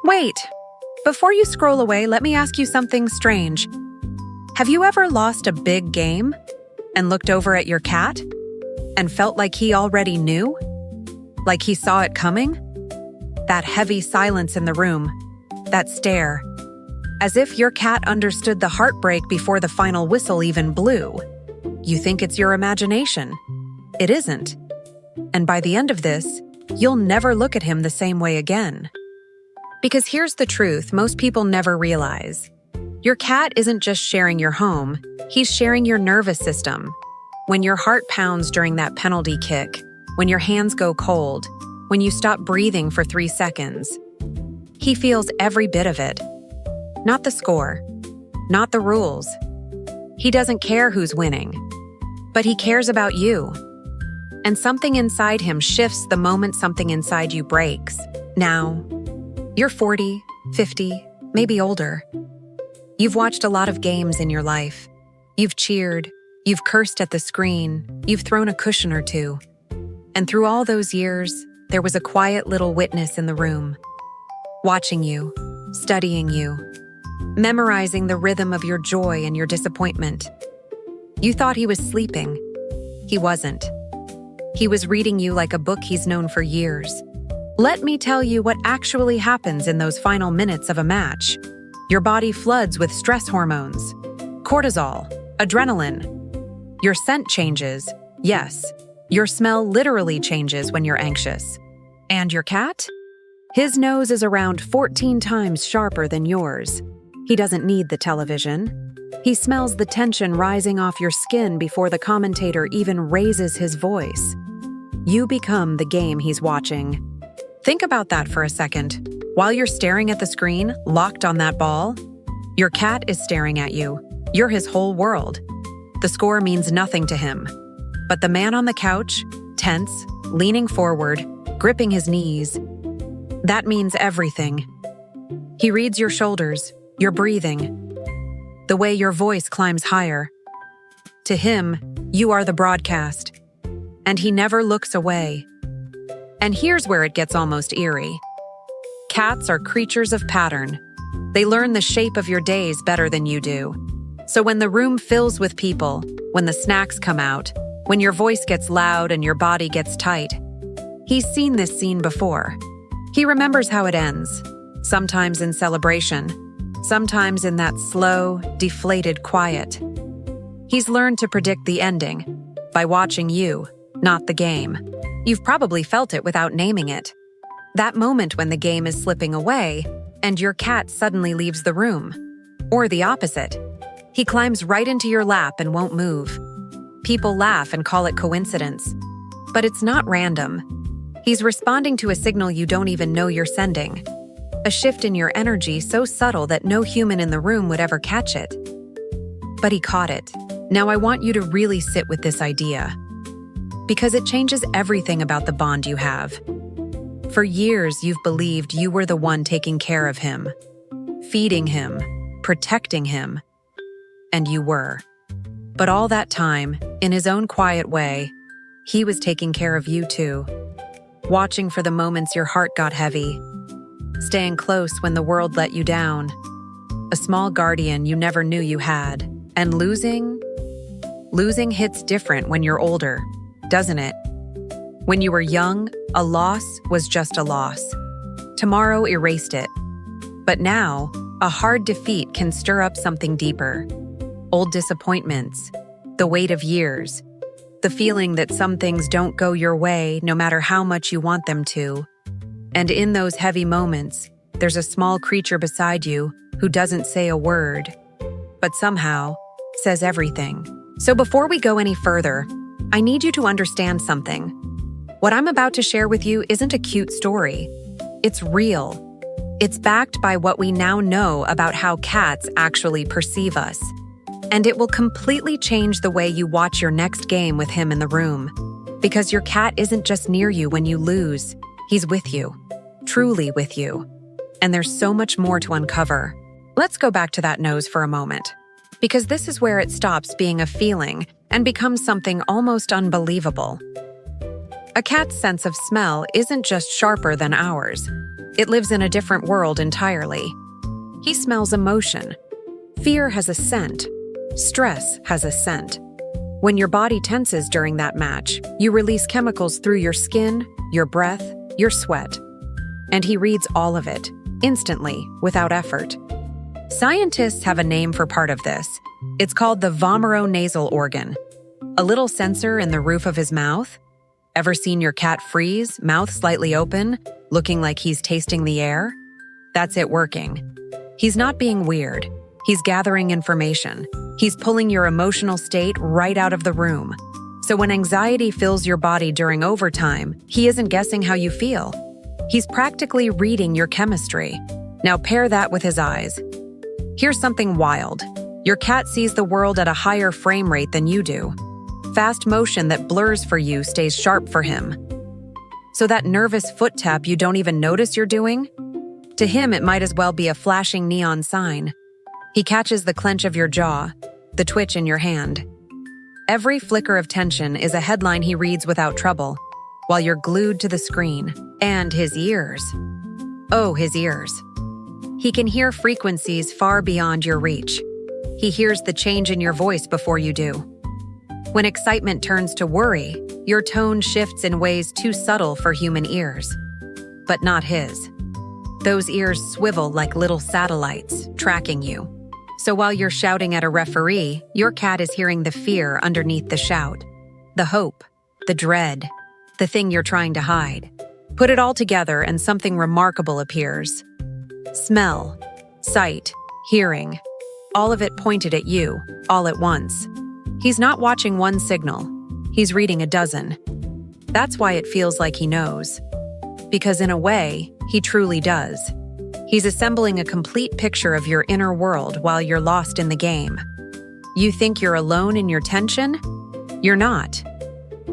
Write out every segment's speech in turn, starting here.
Wait, before you scroll away, let me ask you something strange. Have you ever lost a big game and looked over at your cat and felt like he already knew? Like he saw it coming? That heavy silence in the room, that stare, as if your cat understood the heartbreak before the final whistle even blew. You think it's your imagination. It isn't. And by the end of this, you'll never look at him the same way again. Because here's the truth most people never realize. Your cat isn't just sharing your home, he's sharing your nervous system. When your heart pounds during that penalty kick, when your hands go cold, when you stop breathing for 3 seconds, he feels every bit of it. Not the score, not the rules. He doesn't care who's winning, but he cares about you. And something inside him shifts the moment something inside you breaks. Now, you're 40, 50, maybe older. You've watched a lot of games in your life. You've cheered, you've cursed at the screen, you've thrown a cushion or two. And through all those years, there was a quiet little witness in the room, watching you, studying you, memorizing the rhythm of your joy and your disappointment. You thought he was sleeping. He wasn't. He was reading you like a book he's known for years. Let me tell you what actually happens in those final minutes of a match. Your body floods with stress hormones, cortisol, adrenaline. Your scent changes. Yes, your smell literally changes when you're anxious. And your cat? His nose is around 14 times sharper than yours. He doesn't need the television. He smells the tension rising off your skin before the commentator even raises his voice. You become the game he's watching. Think about that for a second. While you're staring at the screen, locked on that ball, your cat is staring at you. You're his whole world. The score means nothing to him. But the man on the couch, tense, leaning forward, gripping his knees, that means everything. He reads your shoulders, your breathing, the way your voice climbs higher. To him, you are the broadcast, and he never looks away. And here's where it gets almost eerie. Cats are creatures of pattern. They learn the shape of your days better than you do. So when the room fills with people, when the snacks come out, when your voice gets loud and your body gets tight, he's seen this scene before. He remembers how it ends, sometimes in celebration, sometimes in that slow, deflated quiet. He's learned to predict the ending by watching you, not the game. You've probably felt it without naming it. That moment when the game is slipping away and your cat suddenly leaves the room. Or the opposite. He climbs right into your lap and won't move. People laugh and call it coincidence. But it's not random. He's responding to a signal you don't even know you're sending. A shift in your energy so subtle that no human in the room would ever catch it. But he caught it. Now I want you to really sit with this idea, because it changes everything about the bond you have. For years, you've believed you were the one taking care of him, feeding him, protecting him, and you were. But all that time, in his own quiet way, he was taking care of you too, watching for the moments your heart got heavy, staying close when the world let you down, a small guardian you never knew you had. And losing hits different when you're older, doesn't it? When you were young, a loss was just a loss. Tomorrow erased it. But now, a hard defeat can stir up something deeper. Old disappointments, the weight of years, the feeling that some things don't go your way no matter how much you want them to. And in those heavy moments, there's a small creature beside you who doesn't say a word, but somehow says everything. So before we go any further, I need you to understand something. What I'm about to share with you isn't a cute story. It's real. It's backed by what we now know about how cats actually perceive us. And it will completely change the way you watch your next game with him in the room. Because your cat isn't just near you when you lose. He's with you. Truly with you. And there's so much more to uncover. Let's go back to that nose for a moment. Because this is where it stops being a feeling and becomes something almost unbelievable. A cat's sense of smell isn't just sharper than ours. It lives in a different world entirely. He smells emotion. Fear has a scent. Stress has a scent. When your body tenses during that match, you release chemicals through your skin, your breath, your sweat. And he reads all of it, instantly, without effort. Scientists have a name for part of this. It's called the vomeronasal organ. A little sensor in the roof of his mouth. Ever seen your cat freeze, mouth slightly open, looking like he's tasting the air? That's it working. He's not being weird. He's gathering information. He's pulling your emotional state right out of the room. So when anxiety fills your body during overtime, he isn't guessing how you feel. He's practically reading your chemistry. Now pair that with his eyes. Here's something wild. Your cat sees the world at a higher frame rate than you do. Fast motion that blurs for you stays sharp for him. So that nervous foot tap you don't even notice you're doing? To him, it might as well be a flashing neon sign. He catches the clench of your jaw, the twitch in your hand. Every flicker of tension is a headline he reads without trouble, while you're glued to the screen. And his ears. Oh, his ears. He can hear frequencies far beyond your reach. He hears the change in your voice before you do. When excitement turns to worry, your tone shifts in ways too subtle for human ears. But not his. Those ears swivel like little satellites, tracking you. So while you're shouting at a referee, your cat is hearing the fear underneath the shout. The hope, the dread, the thing you're trying to hide. Put it all together and something remarkable appears. Smell, sight, hearing, all of it pointed at you, all at once. He's not watching one signal, he's reading a dozen. That's why it feels like he knows. Because in a way, he truly does. He's assembling a complete picture of your inner world while you're lost in the game. You think you're alone in your tension? You're not.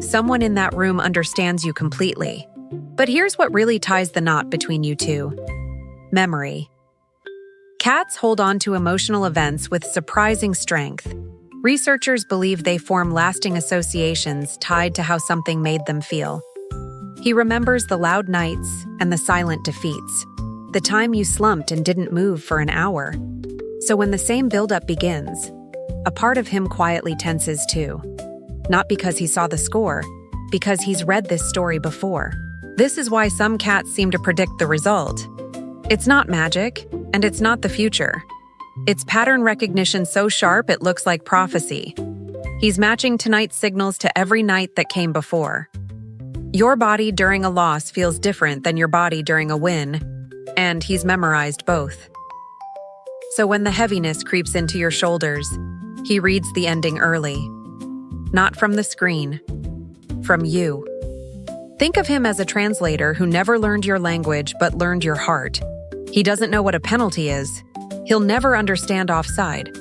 Someone in that room understands you completely. But here's what really ties the knot between you two. Memory. Cats hold on to emotional events with surprising strength. Researchers believe they form lasting associations tied to how something made them feel. He remembers the loud nights and the silent defeats, the time you slumped and didn't move for an hour. So when the same buildup begins, a part of him quietly tenses too. Not because he saw the score, because he's read this story before. This is why some cats seem to predict the result. It's not magic, and it's not the future. It's pattern recognition so sharp it looks like prophecy. He's matching tonight's signals to every night that came before. Your body during a loss feels different than your body during a win, and he's memorized both. So when the heaviness creeps into your shoulders, he reads the ending early. Not from the screen, from you. Think of him as a translator who never learned your language but learned your heart. He doesn't know what a penalty is. He'll never understand offside.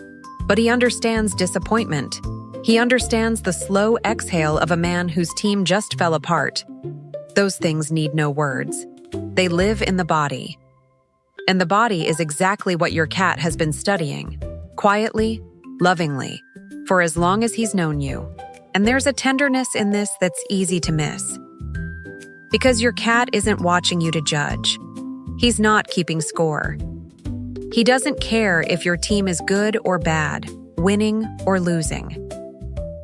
But he understands disappointment. He understands the slow exhale of a man whose team just fell apart. Those things need no words. They live in the body. And the body is exactly what your cat has been studying, quietly, lovingly, for as long as he's known you. And there's a tenderness in this that's easy to miss. Because your cat isn't watching you to judge. He's not keeping score. He doesn't care if your team is good or bad, winning or losing.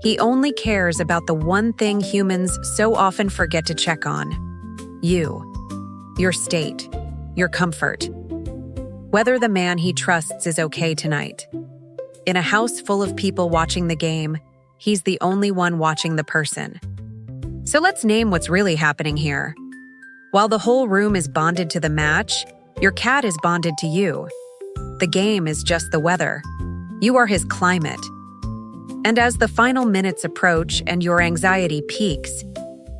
He only cares about the one thing humans so often forget to check on. You. Your state. Your comfort. Whether the man he trusts is okay tonight. In a house full of people watching the game, he's the only one watching the person. So let's name what's really happening here. While the whole room is bonded to the match, your cat is bonded to you. The game is just the weather. You are his climate. And as the final minutes approach and your anxiety peaks,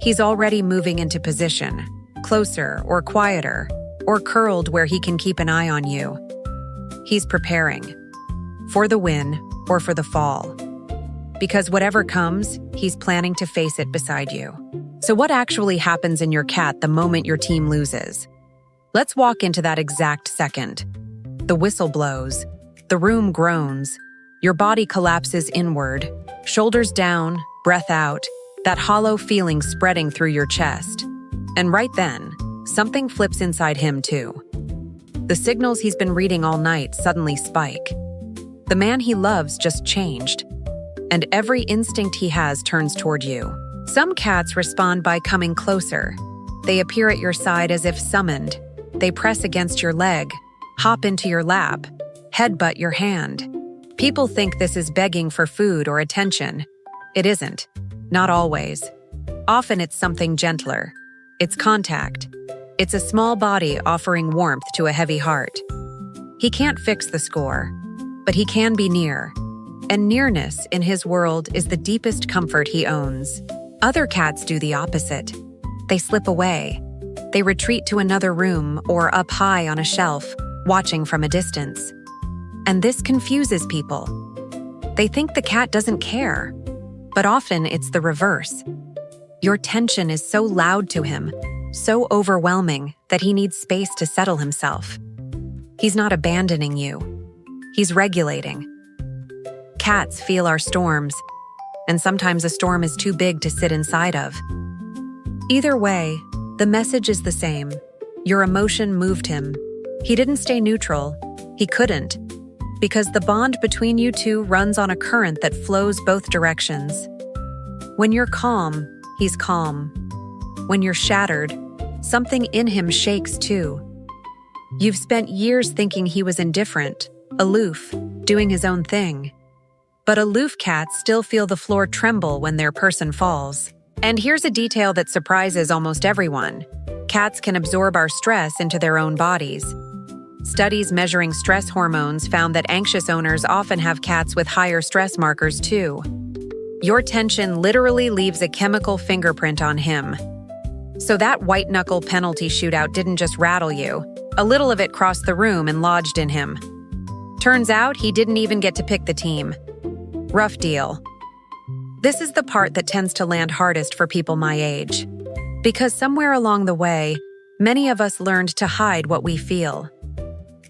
he's already moving into position, closer or quieter, or curled where he can keep an eye on you. He's preparing. For the win or for the fall. Because whatever comes, he's planning to face it beside you. So what actually happens in your cat the moment your team loses? Let's walk into that exact second. The whistle blows. The room groans. Your body collapses inward. Shoulders down, breath out, that hollow feeling spreading through your chest. And right then, something flips inside him too. The signals he's been reading all night suddenly spike. The man he loves just changed, and every instinct he has turns toward you. Some cats respond by coming closer. They appear at your side as if summoned. They press against your leg, hop into your lap, headbutt your hand. People think this is begging for food or attention. It isn't. Not always. Often it's something gentler. It's contact. It's a small body offering warmth to a heavy heart. He can't fix the score, but he can be near. And nearness in his world is the deepest comfort he owns. Other cats do the opposite. They slip away. They retreat to another room or up high on a shelf, watching from a distance. And this confuses people. They think the cat doesn't care, but often it's the reverse. Your tension is so loud to him, so overwhelming that he needs space to settle himself. He's not abandoning you. He's regulating. Cats feel our storms, and sometimes a storm is too big to sit inside of. Either way, the message is the same. Your emotion moved him. He didn't stay neutral. He couldn't, because the bond between you two runs on a current that flows both directions. When you're calm, he's calm. When you're shattered, something in him shakes too. You've spent years thinking he was indifferent, aloof, doing his own thing. But aloof cats still feel the floor tremble when their person falls. And here's a detail that surprises almost everyone. Cats can absorb our stress into their own bodies. Studies measuring stress hormones found that anxious owners often have cats with higher stress markers too. Your tension literally leaves a chemical fingerprint on him. So that white-knuckle penalty shootout didn't just rattle you. A little of it crossed the room and lodged in him. Turns out he didn't even get to pick the team. Rough deal. This is the part that tends to land hardest for people my age. Because somewhere along the way, many of us learned to hide what we feel.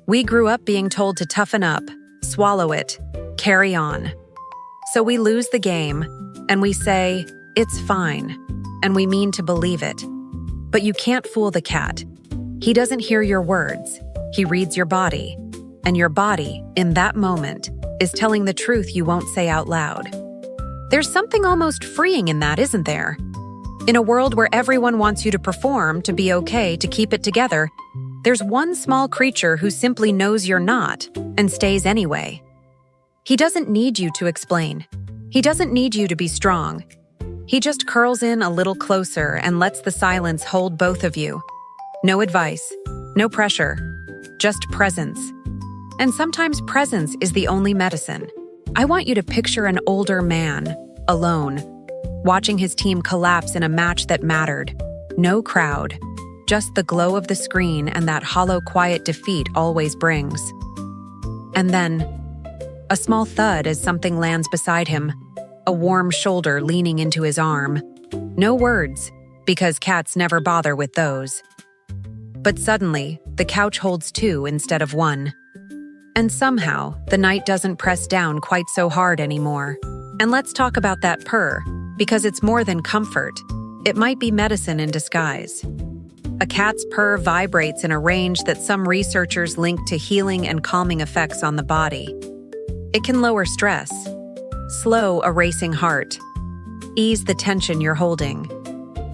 We grew up being told to toughen up, swallow it, carry on. So we lose the game, and we say, "It's fine," and we mean to believe it. But you can't fool the cat. He doesn't hear your words. He reads your body. And your body, in that moment, is telling the truth you won't say out loud. There's something almost freeing in that, isn't there? In a world where everyone wants you to perform, to be okay, to keep it together, there's one small creature who simply knows you're not and stays anyway. He doesn't need you to explain. He doesn't need you to be strong. He just curls in a little closer and lets the silence hold both of you. No advice, no pressure, just presence. And sometimes presence is the only medicine. I want you to picture an older man, alone, watching his team collapse in a match that mattered. No crowd, just the glow of the screen and that hollow, quiet defeat always brings. And then, a small thud as something lands beside him, a warm shoulder leaning into his arm. No words, because cats never bother with those. But suddenly, the couch holds two instead of one. And somehow, the night doesn't press down quite so hard anymore. And let's talk about that purr, because it's more than comfort. It might be medicine in disguise. A cat's purr vibrates in a range that some researchers link to healing and calming effects on the body. It can lower stress, slow a racing heart, ease the tension you're holding.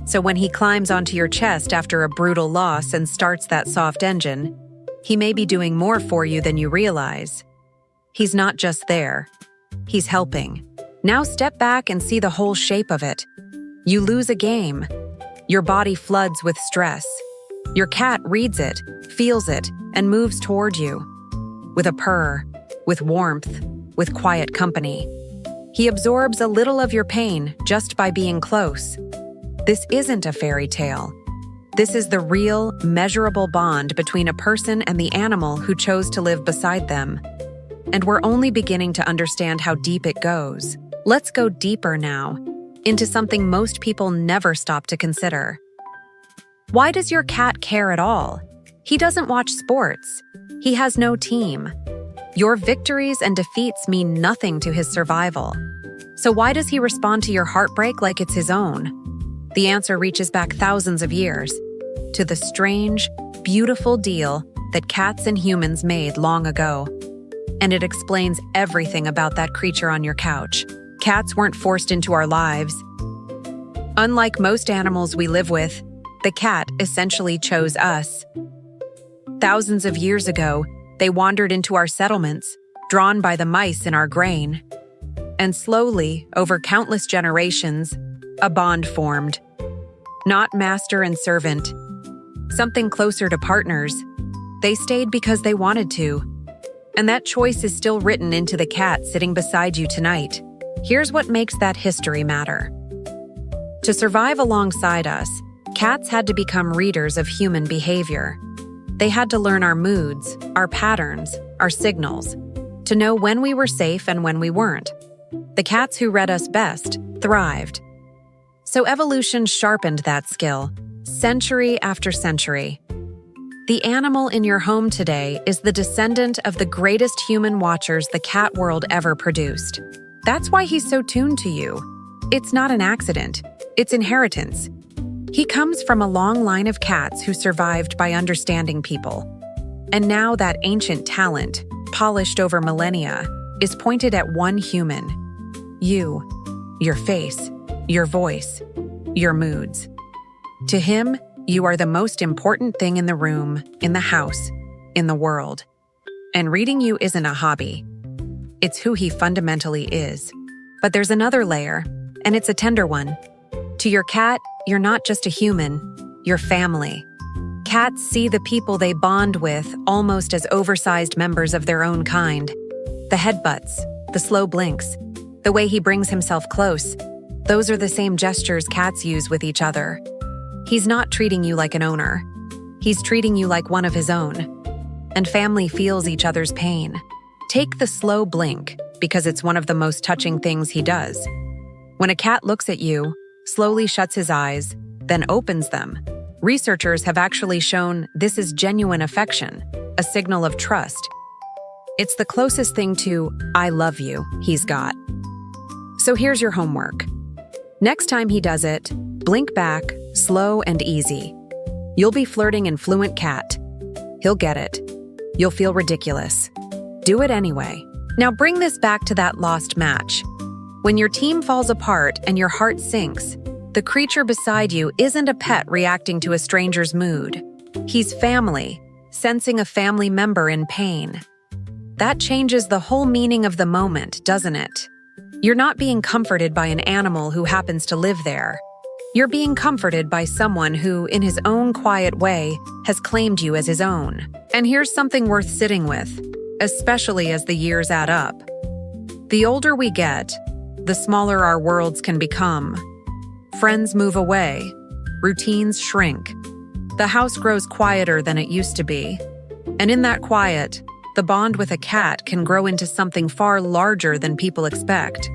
So when he climbs onto your chest after a brutal loss and starts that soft engine, he may be doing more for you than you realize. He's not just there. He's helping. Now step back and see the whole shape of it. You lose a game. Your body floods with stress. Your cat reads it, feels it, and moves toward you. With a purr, with warmth, with quiet company. He absorbs a little of your pain just by being close. This isn't a fairy tale. This is the real, measurable bond between a person and the animal who chose to live beside them. And we're only beginning to understand how deep it goes. Let's go deeper now, into something most people never stop to consider. Why does your cat care at all? He doesn't watch sports. He has no team. Your victories and defeats mean nothing to his survival. So why does he respond to your heartbreak like it's his own? The answer reaches back thousands of years, to the strange, beautiful deal that cats and humans made long ago. And it explains everything about that creature on your couch. Cats weren't forced into our lives. Unlike most animals we live with, the cat essentially chose us. Thousands of years ago, they wandered into our settlements, drawn by the mice in our grain. And slowly, over countless generations, a bond formed. Not master and servant, something closer to partners. They stayed because they wanted to. And that choice is still written into the cat sitting beside you tonight. Here's what makes that history matter. To survive alongside us, cats had to become readers of human behavior. They had to learn our moods, our patterns, our signals, to know when we were safe and when we weren't. The cats who read us best thrived. So evolution sharpened that skill, century after century. The animal in your home today is the descendant of the greatest human watchers the cat world ever produced. That's why he's so tuned to you. It's not an accident, it's inheritance. He comes from a long line of cats who survived by understanding people. And now that ancient talent, polished over millennia, is pointed at one human. You, your face, your voice, your moods. To him, you are the most important thing in the room, in the house, in the world. And reading you isn't a hobby. It's who he fundamentally is. But there's another layer, and it's a tender one. To your cat, you're not just a human, you're family. Cats see the people they bond with almost as oversized members of their own kind. The headbutts, the slow blinks, the way he brings himself close, those are the same gestures cats use with each other. He's not treating you like an owner. He's treating you like one of his own. And family feels each other's pain. Take the slow blink, because it's one of the most touching things he does. When a cat looks at you, slowly shuts his eyes, then opens them, researchers have actually shown this is genuine affection, a signal of trust. It's the closest thing to "I love you" he's got. So here's your homework. Next time he does it, blink back, slow and easy. You'll be flirting in fluent cat. He'll get it. You'll feel ridiculous. Do it anyway. Now bring this back to that lost match. When your team falls apart and your heart sinks, the creature beside you isn't a pet reacting to a stranger's mood. He's family, sensing a family member in pain. That changes the whole meaning of the moment, doesn't it? You're not being comforted by an animal who happens to live there. You're being comforted by someone who, in his own quiet way, has claimed you as his own. And here's something worth sitting with, especially as the years add up. The older we get, the smaller our worlds can become. Friends move away, routines shrink. The house grows quieter than it used to be. And in that quiet, the bond with a cat can grow into something far larger than people expect.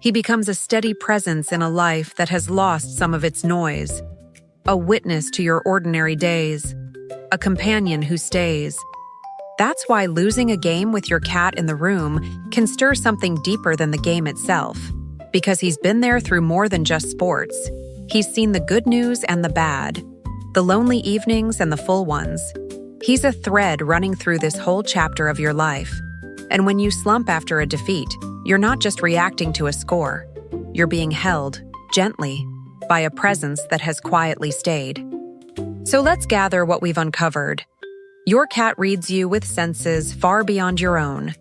He becomes a steady presence in a life that has lost some of its noise, a witness to your ordinary days, a companion who stays. That's why losing a game with your cat in the room can stir something deeper than the game itself, because he's been there through more than just sports. He's seen the good news and the bad, the lonely evenings and the full ones. He's a thread running through this whole chapter of your life. And when you slump after a defeat, you're not just reacting to a score. You're being held, gently, by a presence that has quietly stayed. So let's gather what we've uncovered. Your cat reads you with senses far beyond your own.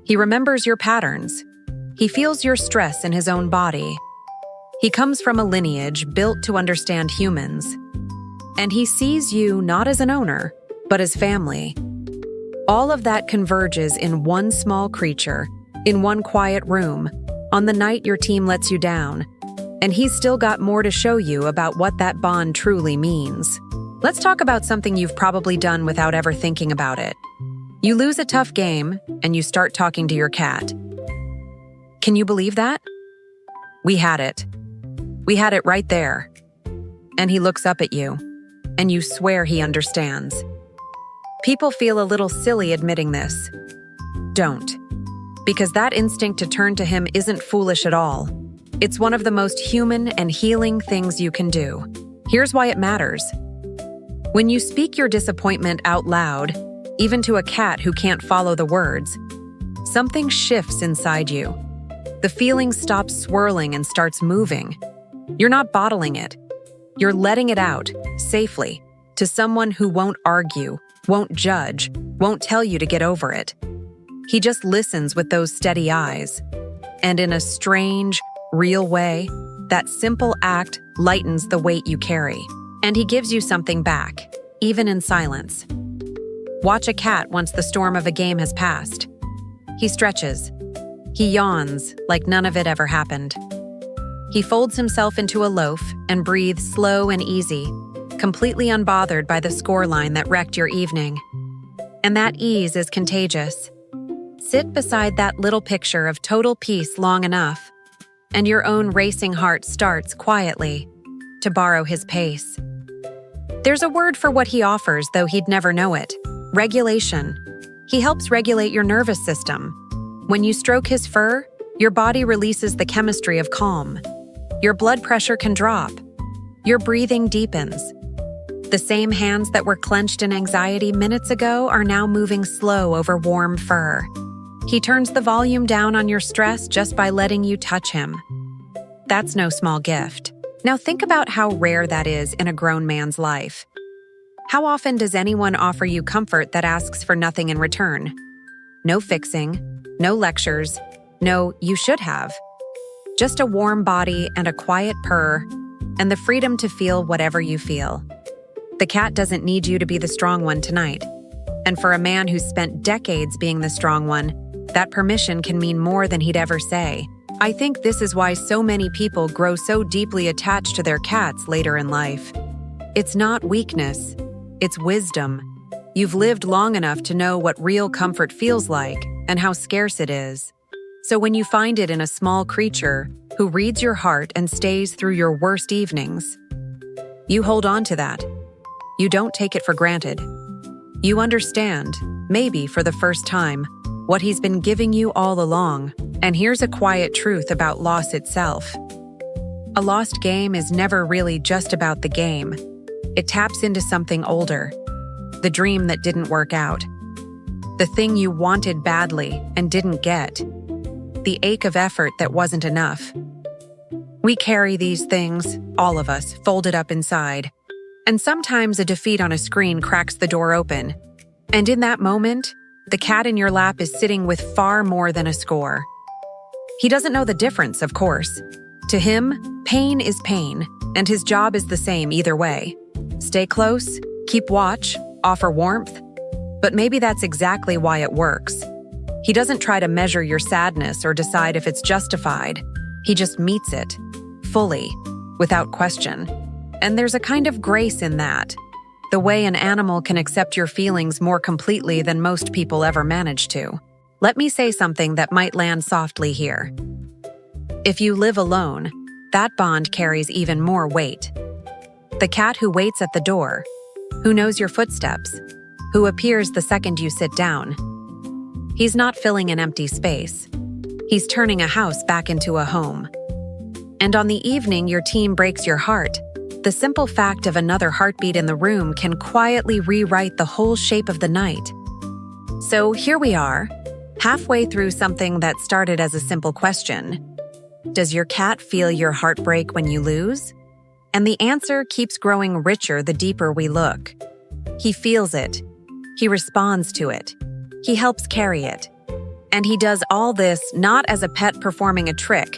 He remembers your patterns. He feels your stress in his own body. He comes from a lineage built to understand humans. And he sees you not as an owner, but as family. All of that converges in one small creature, in one quiet room, on the night your team lets you down. And he's still got more to show you about what that bond truly means. Let's talk about something you've probably done without ever thinking about it. You lose a tough game, and you start talking to your cat. Can you believe that? We had it. We had it right there. And he looks up at you, and you swear he understands. People feel a little silly admitting this. Don't. Because that instinct to turn to him isn't foolish at all. It's one of the most human and healing things you can do. Here's why it matters. When you speak your disappointment out loud, even to a cat who can't follow the words, something shifts inside you. The feeling stops swirling and starts moving. You're not bottling it. You're letting it out, safely, to someone who won't argue, won't judge, won't tell you to get over it. He just listens with those steady eyes. And in a strange, real way, that simple act lightens the weight you carry. And he gives you something back, even in silence. Watch a cat once the storm of a game has passed. He stretches. He yawns like none of it ever happened. He folds himself into a loaf and breathes slow and easy, completely unbothered by the scoreline that wrecked your evening. And that ease is contagious. Sit beside that little picture of total peace long enough, and your own racing heart starts quietly to borrow his pace. There's a word for what he offers, though he'd never know it. Regulation. He helps regulate your nervous system. When you stroke his fur, your body releases the chemistry of calm. Your blood pressure can drop. Your breathing deepens. The same hands that were clenched in anxiety minutes ago are now moving slow over warm fur. He turns the volume down on your stress just by letting you touch him. That's no small gift. Now think about how rare that is in a grown man's life. How often does anyone offer you comfort that asks for nothing in return? No fixing, no lectures, no "you should have." Just a warm body and a quiet purr, and the freedom to feel whatever you feel. The cat doesn't need you to be the strong one tonight. And for a man who's spent decades being the strong one, that permission can mean more than he'd ever say. I think this is why so many people grow so deeply attached to their cats later in life. It's not weakness, it's wisdom. You've lived long enough to know what real comfort feels like and how scarce it is. So when you find it in a small creature who reads your heart and stays through your worst evenings, you hold on to that. You don't take it for granted. You understand, maybe for the first time, what he's been giving you all along. And here's a quiet truth about loss itself. A lost game is never really just about the game. It taps into something older, the dream that didn't work out, the thing you wanted badly and didn't get, the ache of effort that wasn't enough. We carry these things, all of us, folded up inside. And sometimes a defeat on a screen cracks the door open. And in that moment, the cat in your lap is sitting with far more than a score. He doesn't know the difference, of course. To him, pain is pain, and his job is the same either way. Stay close, keep watch, offer warmth. But maybe that's exactly why it works. He doesn't try to measure your sadness or decide if it's justified. He just meets it, fully, without question. And there's a kind of grace in that, the way an animal can accept your feelings more completely than most people ever manage to. Let me say something that might land softly here. If you live alone, that bond carries even more weight. The cat who waits at the door, who knows your footsteps, who appears the second you sit down. He's not filling an empty space. He's turning a house back into a home. And on the evening your team breaks your heart, the simple fact of another heartbeat in the room can quietly rewrite the whole shape of the night. So here we are, halfway through something that started as a simple question. Does your cat feel your heartbreak when you lose? And the answer keeps growing richer the deeper we look. He feels it. He responds to it. He helps carry it. And he does all this not as a pet performing a trick,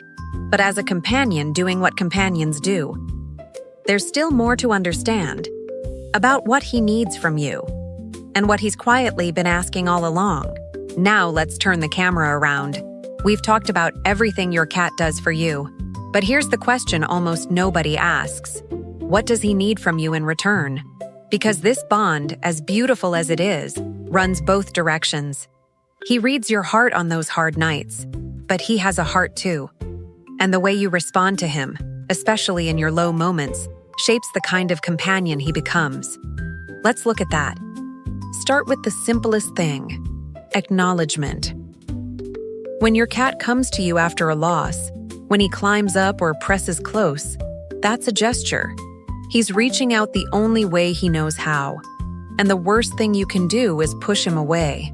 but as a companion doing what companions do. There's still more to understand about what he needs from you and what he's quietly been asking all along. Now let's turn the camera around. We've talked about everything your cat does for you, but here's the question almost nobody asks. What does he need from you in return? Because this bond, as beautiful as it is, runs both directions. He reads your heart on those hard nights, but he has a heart too. And the way you respond to him, especially in your low moments, shapes the kind of companion he becomes. Let's look at that. Start with the simplest thing: acknowledgement. When your cat comes to you after a loss, when he climbs up or presses close, that's a gesture. He's reaching out the only way he knows how, and the worst thing you can do is push him away.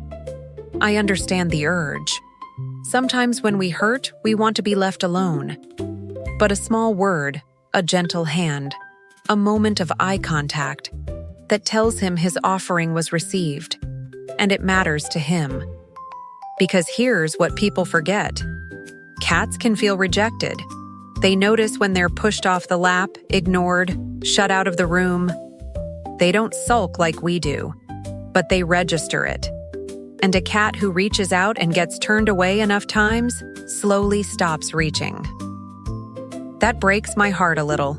I understand the urge. Sometimes when we hurt, we want to be left alone. But a small word, a gentle hand, a moment of eye contact that tells him his offering was received, and it matters to him. Because here's what people forget. Cats can feel rejected. They notice when they're pushed off the lap, ignored, shut out of the room. They don't sulk like we do, but they register it. And a cat who reaches out and gets turned away enough times slowly stops reaching. That breaks my heart a little.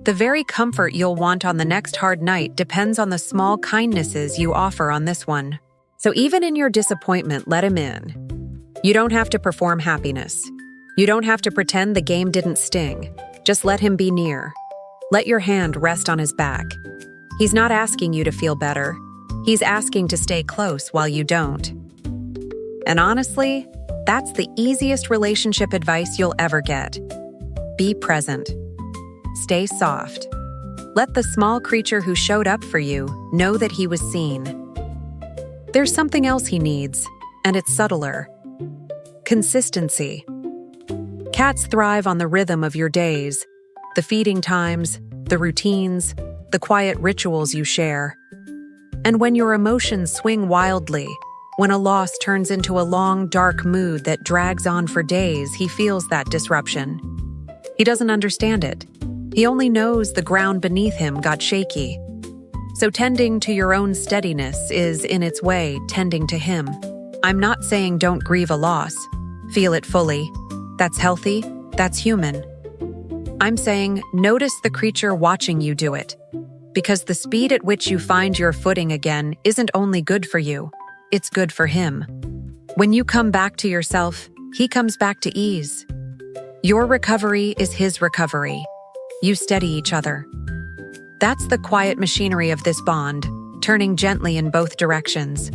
The very comfort you'll want on the next hard night depends on the small kindnesses you offer on this one. So even in your disappointment, let him in. You don't have to perform happiness. You don't have to pretend the game didn't sting. Just let him be near. Let your hand rest on his back. He's not asking you to feel better. He's asking to stay close while you don't. And honestly, that's the easiest relationship advice you'll ever get. Be present. Stay soft. Let the small creature who showed up for you know that he was seen. There's something else he needs, and it's subtler. Consistency. Cats thrive on the rhythm of your days, the feeding times, the routines, the quiet rituals you share. And when your emotions swing wildly, when a loss turns into a long, dark mood that drags on for days, he feels that disruption. He doesn't understand it. He only knows the ground beneath him got shaky. So tending to your own steadiness is, in its way, tending to him. I'm not saying don't grieve a loss. Feel it fully. That's healthy. That's human. I'm saying notice the creature watching you do it. Because the speed at which you find your footing again isn't only good for you, it's good for him. When you come back to yourself, he comes back to ease. Your recovery is his recovery. You steady each other. That's the quiet machinery of this bond, turning gently in both directions.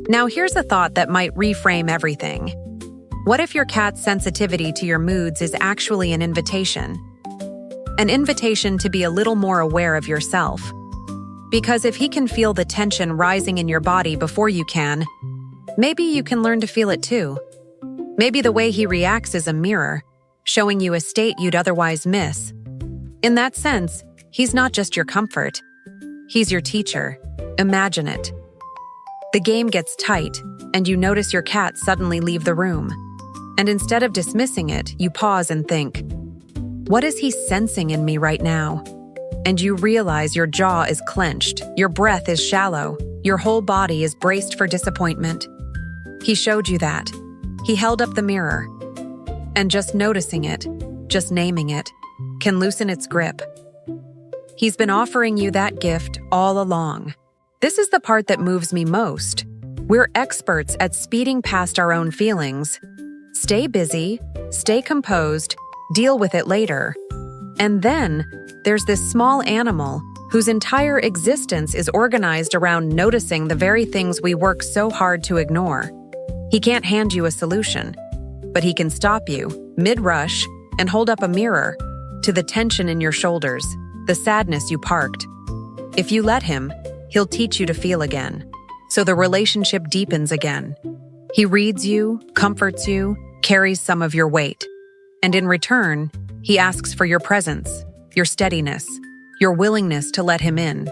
Now here's a thought that might reframe everything. What if your cat's sensitivity to your moods is actually an invitation? An invitation to be a little more aware of yourself. Because if he can feel the tension rising in your body before you can, maybe you can learn to feel it too. Maybe the way he reacts is a mirror, showing you a state you'd otherwise miss. In that sense, he's not just your comfort. He's your teacher. Imagine it. The game gets tight, and you notice your cat suddenly leave the room. And instead of dismissing it, you pause and think, what is he sensing in me right now? And you realize your jaw is clenched, your breath is shallow, your whole body is braced for disappointment. He showed you that. He held up the mirror. And just noticing it, just naming it, can loosen its grip. He's been offering you that gift all along. This is the part that moves me most. We're experts at speeding past our own feelings. Stay busy, stay composed, deal with it later. And then, there's this small animal whose entire existence is organized around noticing the very things we work so hard to ignore. He can't hand you a solution, but he can stop you, mid-rush, and hold up a mirror to the tension in your shoulders, the sadness you parked. If you let him, he'll teach you to feel again, so the relationship deepens again. He reads you, comforts you, carries some of your weight. And in return, he asks for your presence, your steadiness, your willingness to let him in.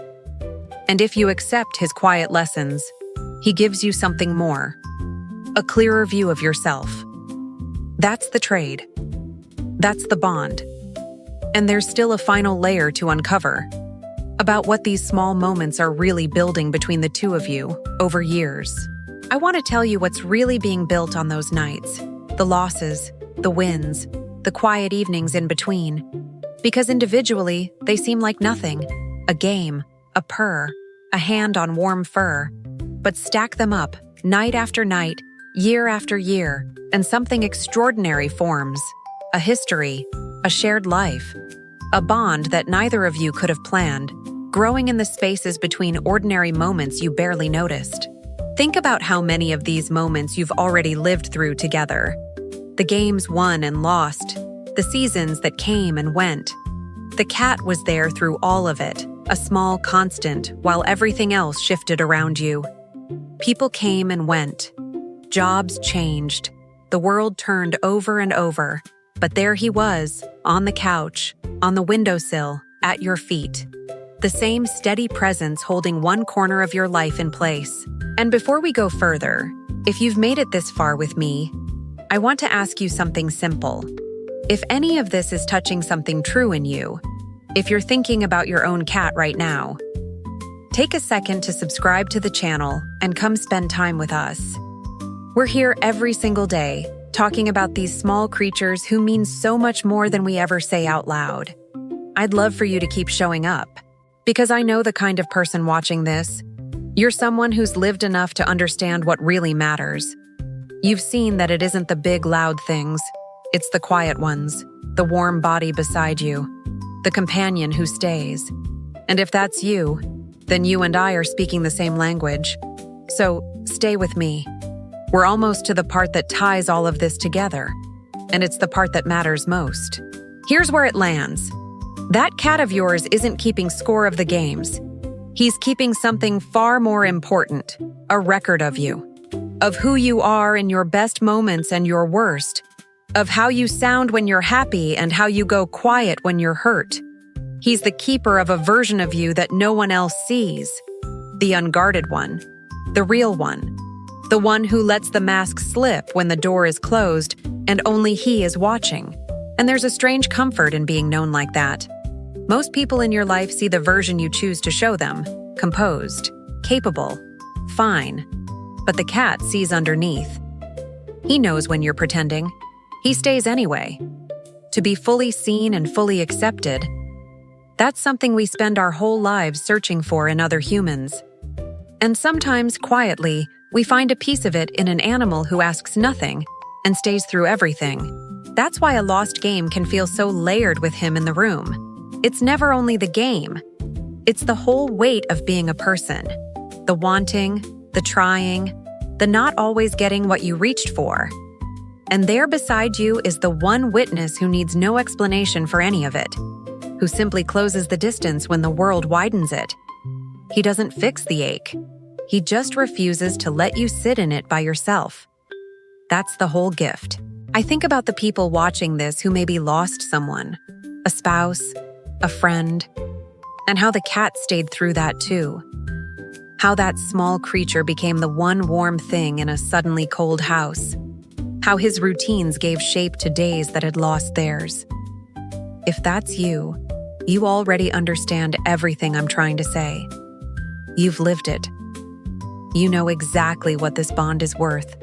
And if you accept his quiet lessons, he gives you something more, a clearer view of yourself. That's the trade. That's the bond. And there's still a final layer to uncover, about what these small moments are really building between the two of you over years. I want to tell you what's really being built on those nights, the losses, the wins, the quiet evenings in between. Because individually, they seem like nothing, a game, a purr, a hand on warm fur. But stack them up, night after night, year after year, and something extraordinary forms. A history, a shared life, a bond that neither of you could have planned, growing in the spaces between ordinary moments you barely noticed. Think about how many of these moments you've already lived through together. The games won and lost, the seasons that came and went, The cat was there through all of it, a small constant, while everything else shifted around you. People came and went. Jobs changed. The world turned over and over. But there he was, on the couch, on the windowsill, at your feet. The same steady presence holding one corner of your life in place. And before we go further, if you've made it this far with me, I want to ask you something simple. If any of this is touching something true in you, if you're thinking about your own cat right now, take a second to subscribe to the channel and come spend time with us. We're here every single day, talking about these small creatures who mean so much more than we ever say out loud. I'd love for you to keep showing up, because I know the kind of person watching this. You're someone who's lived enough to understand what really matters. You've seen that it isn't the big, loud things. It's the quiet ones, the warm body beside you, the companion who stays. And if that's you, then you and I are speaking the same language. So stay with me. We're almost to the part that ties all of this together, and it's the part that matters most. Here's where it lands. That cat of yours isn't keeping score of the games. He's keeping something far more important, a record of you, of who you are in your best moments and your worst, of how you sound when you're happy and how you go quiet when you're hurt. He's the keeper of a version of you that no one else sees, the unguarded one, the real one. The one who lets the mask slip when the door is closed and only he is watching. And there's a strange comfort in being known like that. Most people in your life see the version you choose to show them, composed, capable, fine. But the cat sees underneath. He knows when you're pretending. He stays anyway. To be fully seen and fully accepted, that's something we spend our whole lives searching for in other humans. And sometimes, quietly, we find a piece of it in an animal who asks nothing and stays through everything. That's why a lost game can feel so layered with him in the room. It's never only the game. It's the whole weight of being a person. The wanting, the trying, the not always getting what you reached for. And there beside you is the one witness who needs no explanation for any of it, who simply closes the distance when the world widens it. He doesn't fix the ache. He just refuses to let you sit in it by yourself. That's the whole gift. I think about the people watching this who maybe lost someone, a spouse, a friend, and how the cat stayed through that too. How that small creature became the one warm thing in a suddenly cold house. How his routines gave shape to days that had lost theirs. If that's you, you already understand everything I'm trying to say. You've lived it. You know exactly what this bond is worth,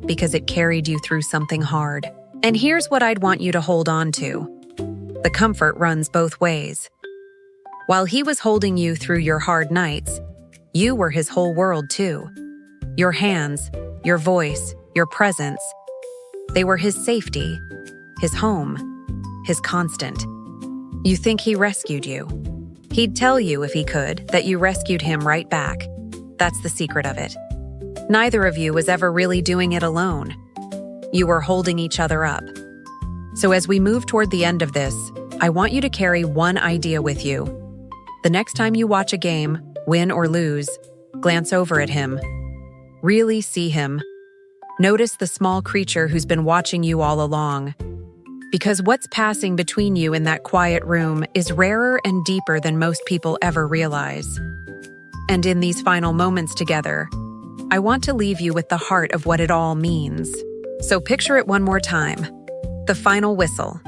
because it carried you through something hard. And here's what I'd want you to hold on to. The comfort runs both ways. While he was holding you through your hard nights, you were his whole world too. Your hands, your voice, your presence, they were his safety, his home, his constant. You think he rescued you. He'd tell you, if he could, that you rescued him right back. That's the secret of it. Neither of you was ever really doing it alone. You were holding each other up. So as we move toward the end of this, I want you to carry one idea with you. The next time you watch a game, win or lose, glance over at him. Really see him. Notice the small creature who's been watching you all along. Because what's passing between you in that quiet room is rarer and deeper than most people ever realize. And in these final moments together, I want to leave you with the heart of what it all means. So picture it one more time. The final whistle.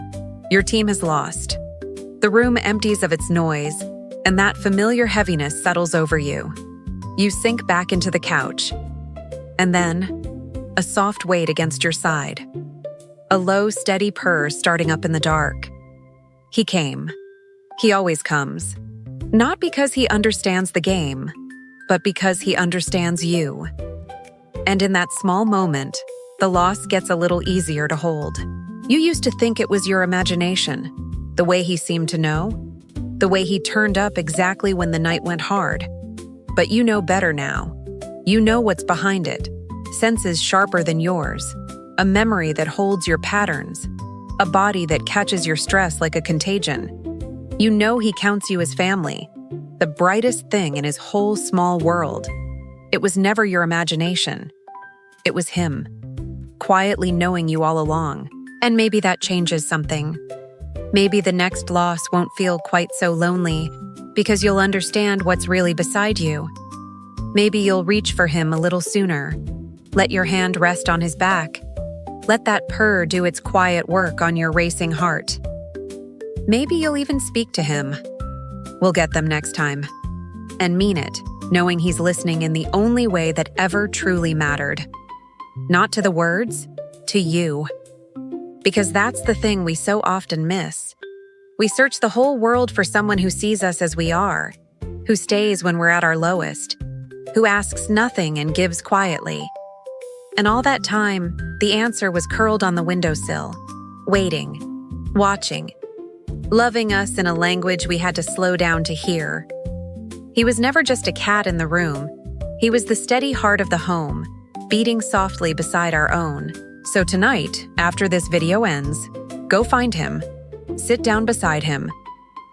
Your team has lost. The room empties of its noise, and that familiar heaviness settles over you. You sink back into the couch. And then, a soft weight against your side. A low, steady purr starting up in the dark. He came. He always comes. Not because he understands the game, but because he understands you. And in that small moment, the loss gets a little easier to hold. You used to think it was your imagination, the way he seemed to know, the way he turned up exactly when the night went hard. But you know better now. You know what's behind it. Senses sharper than yours. A memory that holds your patterns. A body that catches your stress like a contagion. You know he counts you as family, the brightest thing in his whole small world. It was never your imagination. It was him, quietly knowing you all along. And maybe that changes something. Maybe the next loss won't feel quite so lonely because you'll understand what's really beside you. Maybe you'll reach for him a little sooner. Let your hand rest on his back. Let that purr do its quiet work on your racing heart. Maybe you'll even speak to him. We'll get them next time. And mean it, knowing he's listening in the only way that ever truly mattered. Not to the words, to you. Because that's the thing we so often miss. We search the whole world for someone who sees us as we are, who stays when we're at our lowest, who asks nothing and gives quietly. And all that time, the answer was curled on the windowsill, waiting, watching, loving us in a language we had to slow down to hear. He was never just a cat in the room. He was the steady heart of the home, beating softly beside our own. So tonight, after this video ends, go find him, sit down beside him,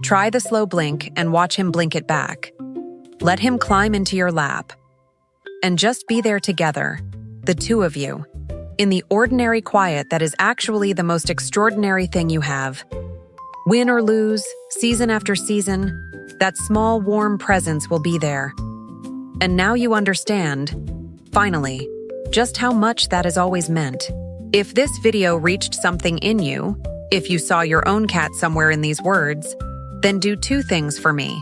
try the slow blink and watch him blink it back. Let him climb into your lap. And just be there together, the two of you, in the ordinary quiet that is actually the most extraordinary thing you have. Win or lose, season after season, that small warm presence will be there. And now you understand, finally, just how much that has always meant. If this video reached something in you, if you saw your own cat somewhere in these words, then do two things for me.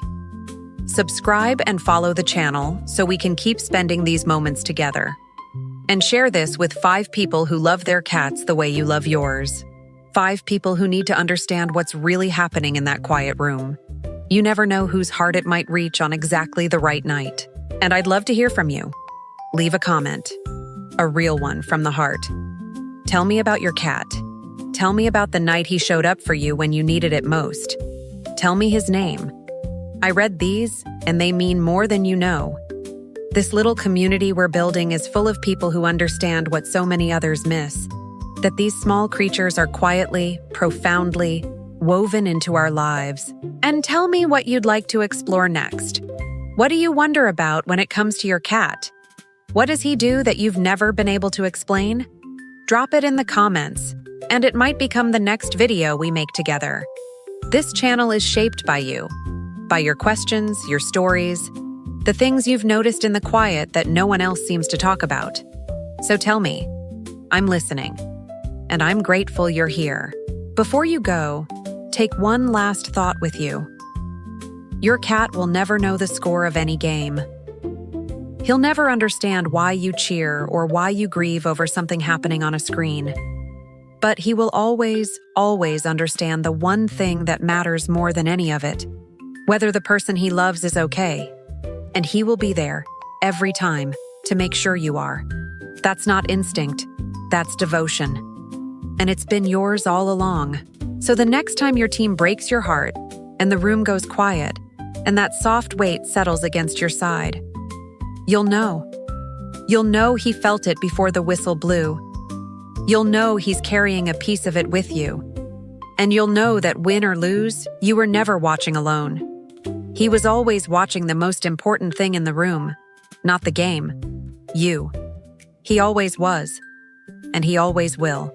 Subscribe and follow the channel so we can keep spending these moments together. And share this with 5 people who love their cats the way you love yours. 5 people who need to understand what's really happening in that quiet room. You never know whose heart it might reach on exactly the right night. And I'd love to hear from you. Leave a comment. A real one from the heart. Tell me about your cat. Tell me about the night he showed up for you when you needed it most. Tell me his name. I read these, and they mean more than you know. This little community we're building is full of people who understand what so many others miss. That these small creatures are quietly, profoundly, woven into our lives. And tell me what you'd like to explore next. What do you wonder about when it comes to your cat? What does he do that you've never been able to explain? Drop it in the comments, and it might become the next video we make together. This channel is shaped by you, by your questions, your stories, the things you've noticed in the quiet that no one else seems to talk about. So tell me, I'm listening, and I'm grateful you're here. Before you go, take one last thought with you. Your cat will never know the score of any game. He'll never understand why you cheer or why you grieve over something happening on a screen. But he will always, always understand the one thing that matters more than any of it, whether the person he loves is okay. And he will be there, every time, to make sure you are. That's not instinct, that's devotion. And it's been yours all along. So the next time your team breaks your heart, and the room goes quiet, and that soft weight settles against your side, you'll know. You'll know he felt it before the whistle blew. You'll know he's carrying a piece of it with you. And you'll know that win or lose, you were never watching alone. He was always watching the most important thing in the room, not the game. You. He always was, and he always will.